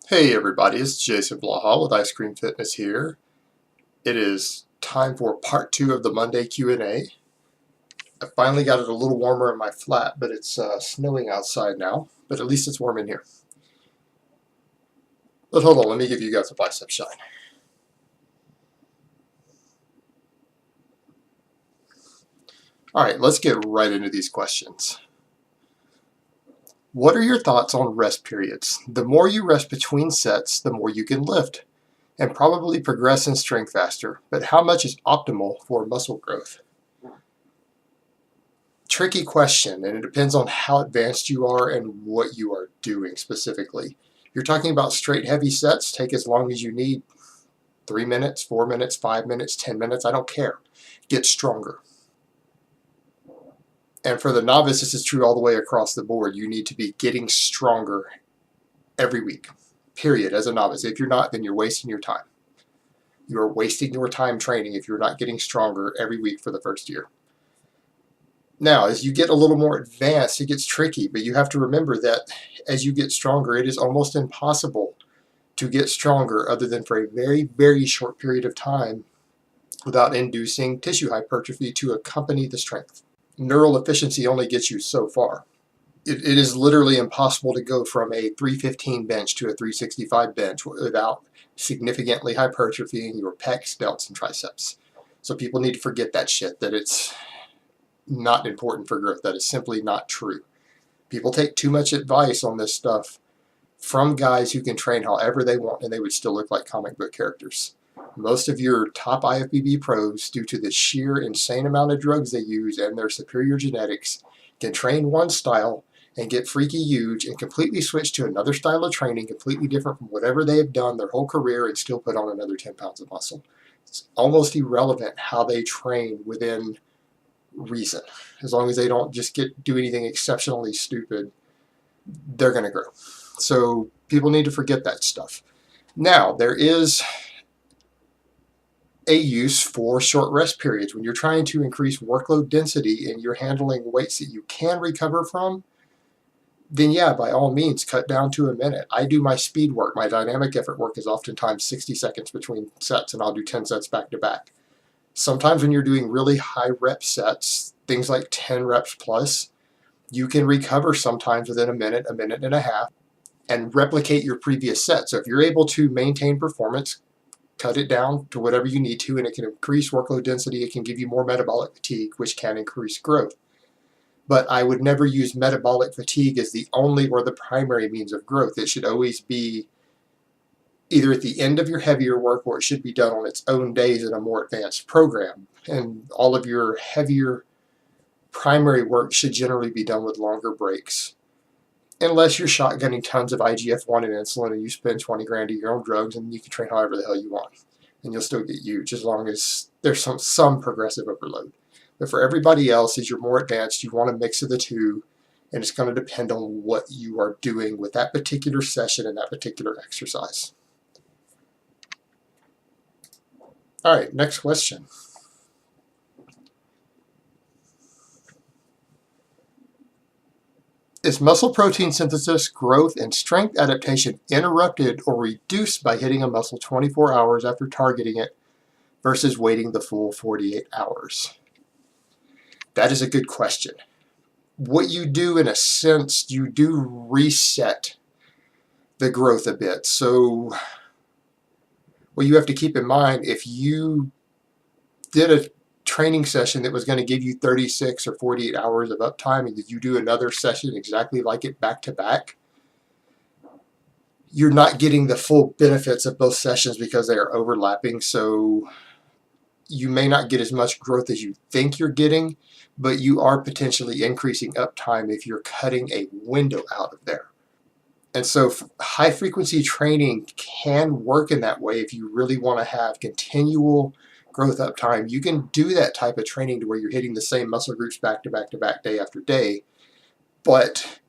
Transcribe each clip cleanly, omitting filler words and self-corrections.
Hey everybody, it's Jason Blaha with Ice Cream Fitness here. It is time for part 2 of the Monday Q&A. I finally got it a little warmer in my flat, but it's snowing outside now, but at least it's warm in here. But hold on, let me give you guys a bicep shine. Alright, let's get right into these questions. What are your thoughts on rest periods? The more you rest between sets, the more you can lift, and probably progress in strength faster, but how much is optimal for muscle growth? Tricky question, and it depends on how advanced you are and what you are doing specifically. If you're talking about straight heavy sets, take as long as you need. 3 minutes, 4 minutes, 5 minutes, 10 minutes, I don't care. Get stronger. And for the novice, this is true all the way across the board. You need to be getting stronger every week, period, as a novice. If you're not, then you're wasting your time. You're wasting your time training if you're not getting stronger every week for the first year. Now, as you get a little more advanced, it gets tricky, but you have to remember that as you get stronger, it is almost impossible to get stronger other than for a very, very short period of time without inducing tissue hypertrophy to accompany the strength. Neural efficiency only gets you so far. It is literally impossible to go from a 315 bench to a 365 bench without significantly hypertrophying your pecs, delts, and triceps. So people need to forget that shit, that it's not important for growth. That is simply not true. People take too much advice on this stuff from guys who can train however they want and they would still look like comic book characters. Most of your top IFBB pros, due to the sheer insane amount of drugs they use and their superior genetics, can train one style and get freaky huge and completely switch to another style of training completely different from whatever they have done their whole career and still put on another 10 pounds of muscle. It's almost irrelevant how they train within reason. As long as they don't just do anything exceptionally stupid, they're going to grow. So people need to forget that stuff. Now, there is a use for short rest periods. When you're trying to increase workload density and you're handling weights that you can recover from, then yeah, by all means, cut down to a minute. I do my speed work. My dynamic effort work is oftentimes 60 seconds between sets, and I'll do 10 sets back to back. Sometimes when you're doing really high rep sets, things like 10 reps plus, you can recover sometimes within a minute and a half, and replicate your previous set. So if you're able to maintain performance, cut it down to whatever you need to, and it can increase workload density, it can give you more metabolic fatigue, which can increase growth. But I would never use metabolic fatigue as the only or the primary means of growth. It should always be either at the end of your heavier work, or it should be done on its own days in a more advanced program. And all of your heavier primary work should generally be done with longer breaks. Unless you're shotgunning tons of IGF-1 and insulin and you spend 20 grand a year on drugs, and you can train however the hell you want. And you'll still get huge as long as there's some progressive overload. But for everybody else, as you're more advanced, you want a mix of the two, and it's going to depend on what you are doing with that particular session and that particular exercise. All right, next question. Is muscle protein synthesis, growth, and strength adaptation interrupted or reduced by hitting a muscle 24 hours after targeting it versus waiting the full 48 hours? That is a good question. What you do, in a sense, you do reset the growth a bit. So what you have to keep in mind, if you did a training session that was going to give you 36 or 48 hours of uptime, and you do another session exactly like it back to back, you're not getting the full benefits of both sessions because they are overlapping. So you may not get as much growth as you think you're getting, but you are potentially increasing uptime if you're cutting a window out of there. And so high frequency training can work in that way if you really want to have continual growth uptime. You can do that type of training to where you're hitting the same muscle groups back to back to back, day after day. But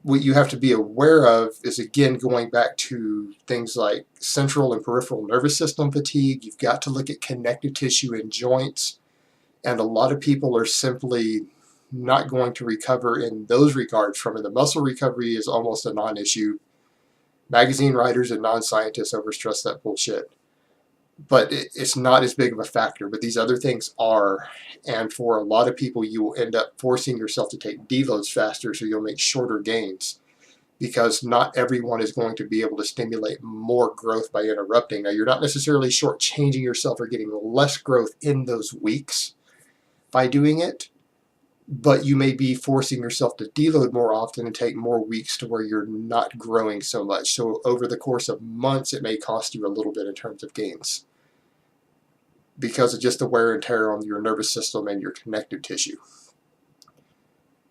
what you have to be aware of is, again, going back to things like central and peripheral nervous system fatigue. You've got to look at connective tissue and joints. And a lot of people are simply not going to recover in those regards from it. The muscle recovery is almost a non-issue. Magazine writers and non-scientists overstress that bullshit. But it's not as big of a factor, but these other things are. And for a lot of people, you will end up forcing yourself to take deloads faster, so you'll make shorter gains, because not everyone is going to be able to stimulate more growth by interrupting. Now, you're not necessarily shortchanging yourself or getting less growth in those weeks by doing it, but you may be forcing yourself to deload more often and take more weeks to where you're not growing so much. So over the course of months, it may cost you a little bit in terms of gains, because of just the wear and tear on your nervous system and your connective tissue.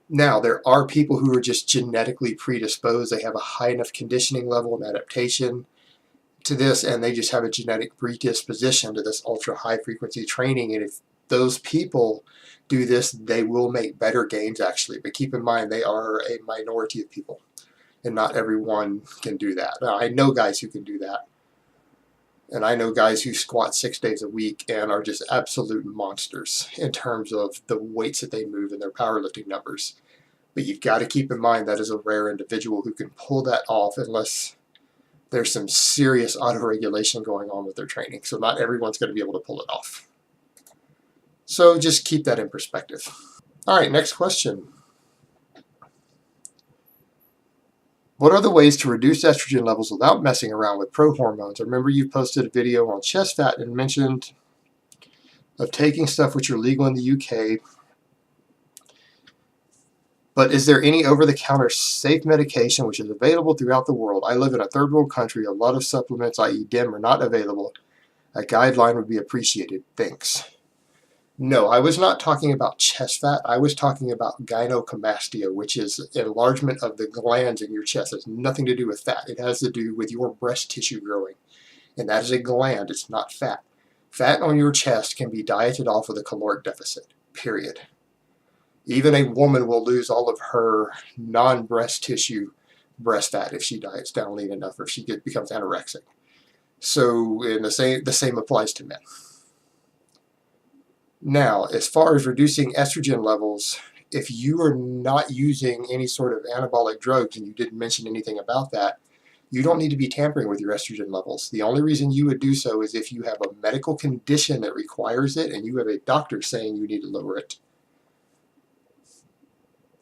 Now, there are people who are just genetically predisposed. They have a high enough conditioning level and adaptation to this, and they just have a genetic predisposition to this ultra high frequency training. And if those people do this, they will make better gains, actually. But keep in mind, they are a minority of people, and not everyone can do that. Now, I know guys who can do that. And I know guys who squat 6 days a week and are just absolute monsters in terms of the weights that they move and their powerlifting numbers. But you've got to keep in mind that is a rare individual who can pull that off, unless there's some serious autoregulation going on with their training. So not everyone's going to be able to pull it off. So just keep that in perspective. All right, next question. What are the ways to reduce estrogen levels without messing around with pro-hormones? I remember you posted a video on chest fat and mentioned of taking stuff which are legal in the UK. But is there any over-the-counter safe medication which is available throughout the world? I live in a third world country. A lot of supplements, i.e. DIM, are not available. A guideline would be appreciated. Thanks. No, I was not talking about chest fat. I was talking about gynecomastia, which is enlargement of the glands in your chest. It has nothing to do with fat. It has to do with your breast tissue growing. And that is a gland. It's not fat. Fat on your chest can be dieted off with a caloric deficit, period. Even a woman will lose all of her non-breast tissue breast fat if she diets down lean enough, or if she becomes anorexic. So and the same applies to men. Now, as far as reducing estrogen levels, if you are not using any sort of anabolic drugs, and you didn't mention anything about that, you don't need to be tampering with your estrogen levels. The only reason you would do so is if you have a medical condition that requires it, and you have a doctor saying you need to lower it.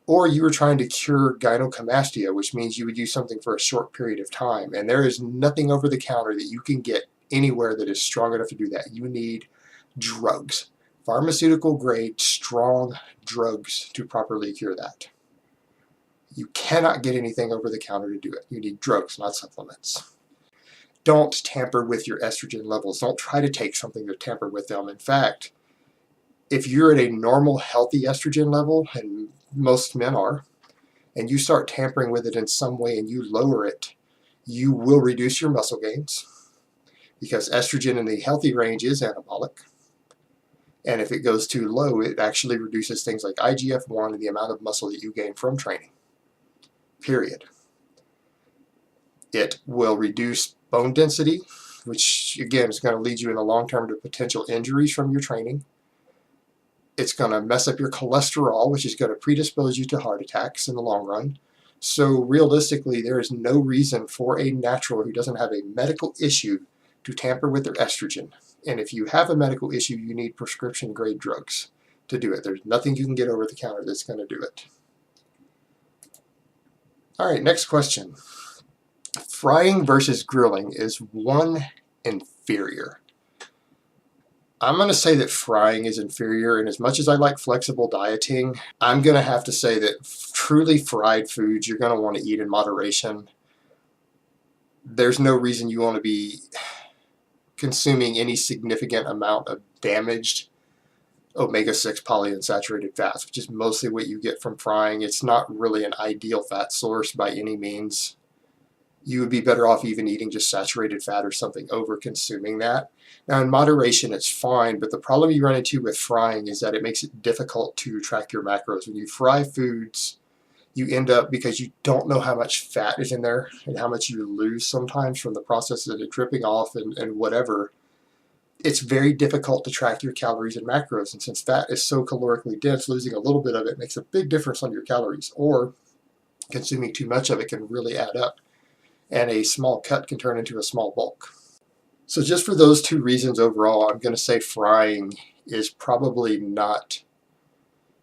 Or you are trying to cure gynecomastia, which means you would use something for a short period of time. And there is nothing over the counter that you can get anywhere that is strong enough to do that. You need drugs. Pharmaceutical grade, strong drugs to properly cure that. You cannot get anything over the counter to do it. You need drugs, not supplements. Don't tamper with your estrogen levels. Don't try to take something to tamper with them. In fact, if you're at a normal, healthy estrogen level, and most men are, and you start tampering with it in some way and you lower it, you will reduce your muscle gains, because estrogen in the healthy range is anabolic. And if it goes too low, it actually reduces things like IGF-1 and the amount of muscle that you gain from training, period. It will reduce bone density, which again is going to lead you in the long term to potential injuries from your training. It's going to mess up your cholesterol, which is going to predispose you to heart attacks in the long run. So realistically, there is no reason for a natural who doesn't have a medical issue to tamper with their estrogen. And if you have a medical issue, you need prescription grade drugs to do it. There's nothing you can get over the counter that's going to do it. All right, next question. Frying versus grilling, is one inferior? I'm going to say that frying is inferior, and as much as I like flexible dieting, I'm going to have to say that truly fried foods you're going to want to eat in moderation. There's no reason you want to be consuming any significant amount of damaged omega-6 polyunsaturated fats, which is mostly what you get from frying. It's not really an ideal fat source by any means. You would be better off even eating just saturated fat or something over consuming that. Now in moderation it's fine, but the problem you run into with frying is that it makes it difficult to track your macros. When you fry foods, you end up, because you don't know how much fat is in there and how much you lose sometimes from the process of it dripping off and whatever, it's very difficult to track your calories and macros. And since fat is so calorically dense, losing a little bit of it makes a big difference on your calories, or consuming too much of it can really add up. and a small cut can turn into a small bulk. So just for those two reasons overall, I'm going to say frying is probably not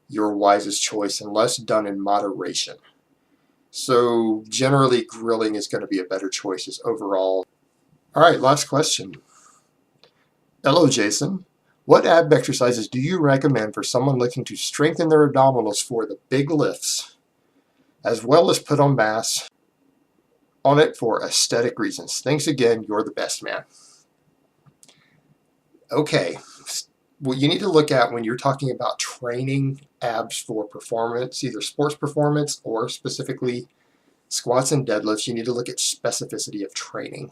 your wisest choice unless done in moderation. So generally grilling is going to be a better choice as overall. All right, last question. Hello, Jason. What ab exercises do you recommend for someone looking to strengthen their abdominals for the big lifts, as well as put on mass on it for aesthetic reasons? Thanks again. You're the best, man. Okay, what you need to look at when you're talking about training abs for performance, either sports performance or specifically squats and deadlifts, you need to look at specificity of training.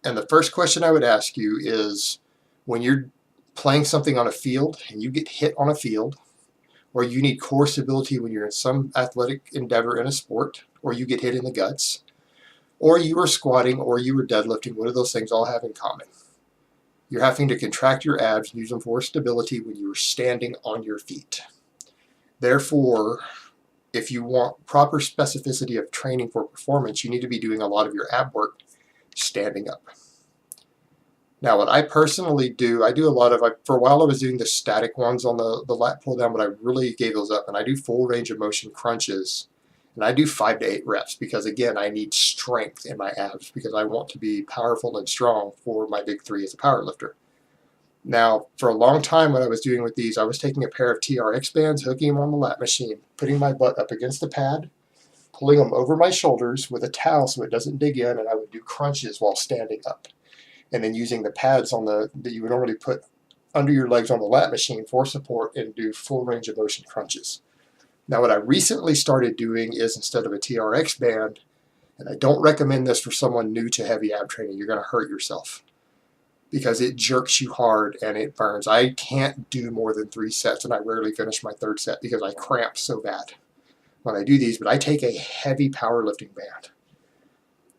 And the first question I would ask you is, when you're playing something on a field and you get hit on a field, or you need core stability when you're in some athletic endeavor in a sport, or you get hit in the guts, or you are squatting, or you are deadlifting, what do those things all have in common? You're having to contract your abs and use them for stability when you're standing on your feet. Therefore, if you want proper specificity of training for performance, you need to be doing a lot of your ab work standing up. Now, what I personally do, I do a lot of, for a while I was doing the static ones on the lat pull down, but I really gave those up, and I do full range of motion crunches, and I do 5 to 8 reps because, again, I need strength in my abs because I want to be powerful and strong for my big three as a power lifter. Now, for a long time, what I was doing with these, I was taking a pair of TRX bands, hooking them on the lat machine, putting my butt up against the pad, pulling them over my shoulders with a towel so it doesn't dig in, and I would do crunches while standing up. And then using the pads on that you would normally put under your legs on the lat machine for support and do full range of motion crunches. Now, what I recently started doing is, instead of a TRX band, and I don't recommend this for someone new to heavy ab training, you're going to hurt yourself because it jerks you hard and it burns. I can't do more than 3 sets, and I rarely finish my 3rd set because I cramp so bad when I do these, but I take a heavy powerlifting band.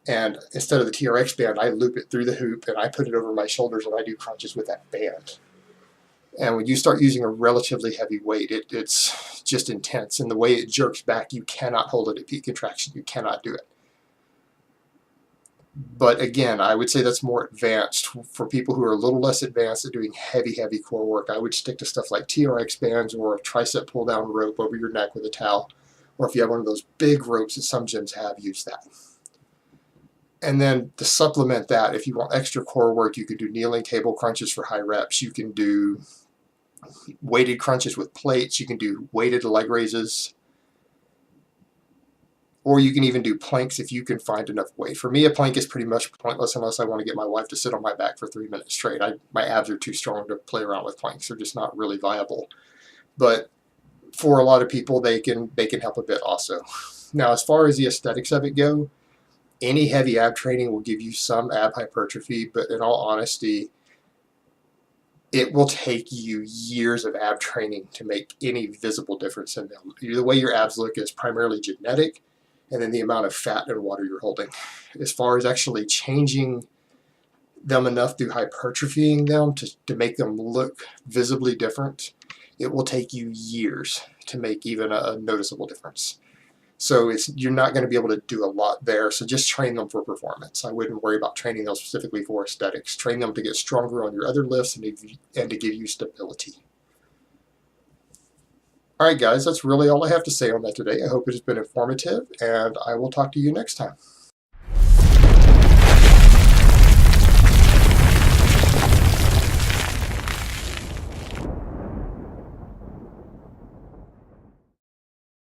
And instead of the TRX band, I loop it through the hoop and I put it over my shoulders and I do crunches with that band. And when you start using a relatively heavy weight, it's just intense. And the way it jerks back, you cannot hold it at peak contraction. You cannot do it. But again, I would say that's more advanced. For people who are a little less advanced at doing heavy core work, I would stick to stuff like TRX bands or a tricep pull down rope over your neck with a towel. Or if you have one of those big ropes that some gyms have, use that. And then to supplement that, if you want extra core work, you can do kneeling table crunches for high reps. You can do weighted crunches with plates. You can do weighted leg raises. Or you can even do planks if you can find enough weight. For me, a plank is pretty much pointless unless I want to get my wife to sit on my back for 3 minutes straight. My abs are too strong to play around with planks. They're just not really viable. But for a lot of people, they can help a bit also. Now, as far as the aesthetics of it go, any heavy ab training will give you some ab hypertrophy, but in all honesty, it will take you years of ab training to make any visible difference in them. The way your abs look is primarily genetic, and then the amount of fat and water you're holding. As far as actually changing them enough through hypertrophying them to make them look visibly different, it will take you years to make even a noticeable difference. So you're not going to be able to do a lot there. So just train them for performance. I wouldn't worry about training them specifically for aesthetics. Train them to get stronger on your other lifts and to give you stability. All right, guys, that's really all I have to say on that today. I hope it has been informative, and I will talk to you next time.